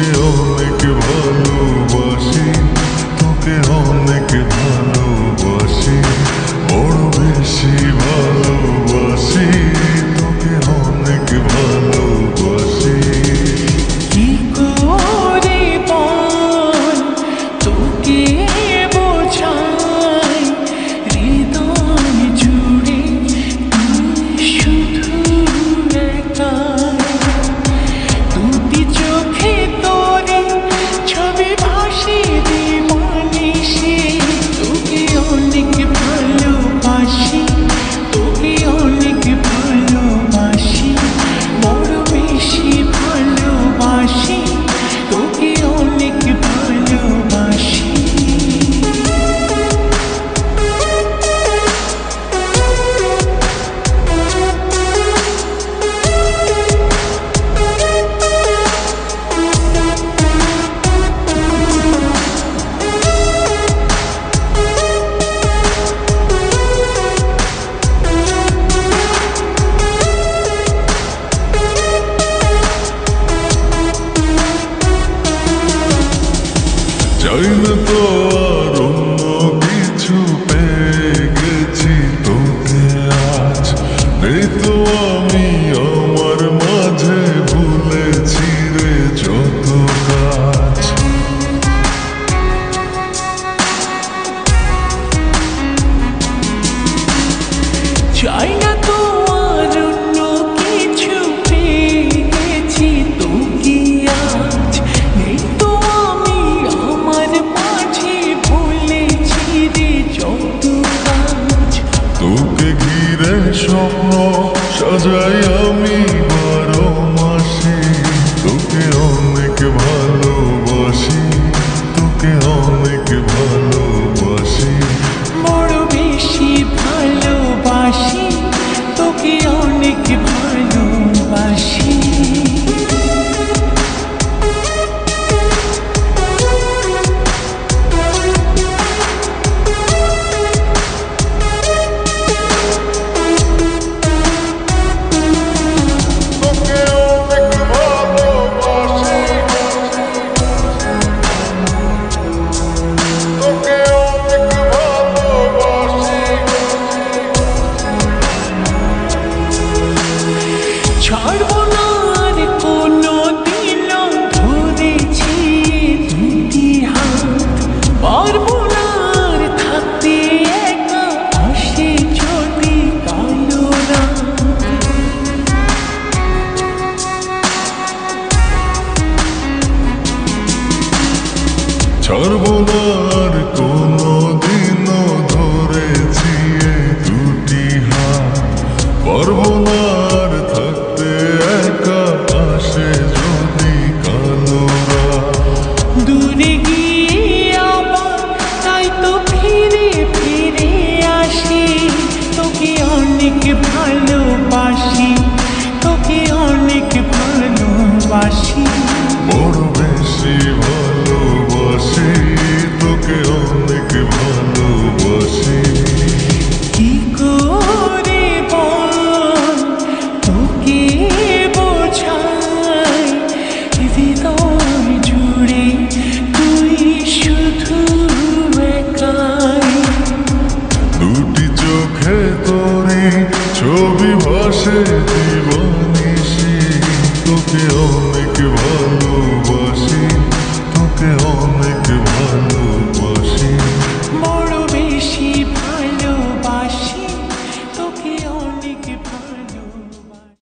তোকে অনেক ভালোবাসি, তোকে অনেক ভালোবাসি, বড় বেশি ভালোবাসি, তোকে অনেক ভালোবাসি। কি করে বল তোকে বোঝাই, হৃদয় জুড়ে তুই শুধু একা। দুটি চোখে তোরে ছবি ভাসে দিবানিশি, তোকে অনেক ভালোবাসি, তোকে অনেক ভালোবাসি, বড় বেশি ভালোবাসি, তোকে অনেক ভালোবাসি। চাই না তো আর অন্য কিছু, পেয়ে গেছি তোকে আজ। নেই তো আমি আমার মাঝে, ভুলেছি রে যত কাজ। চাই না তো আর অন্য কিছু, পেয়ে গেছি তোকে আজ। নেই তো আমি আমার মাঝে, ভুলেছি রে যত কাজ। তোকে ঘিরে স্বপ্ন সাজাই আমি 12 মাসে, তোকে অনেক ভালোবাসি, তোকে অনেক ভালোবাসি, বড় বেশি ভালোবাসি, তোকে অনেক ভালোবাসি। ছাড়বো না আর কোনো দিনও, ধরেছি দুটি হাত। পারবো না আর থাকতে একা, আসে যদি কালো রাত। ছাড়বো না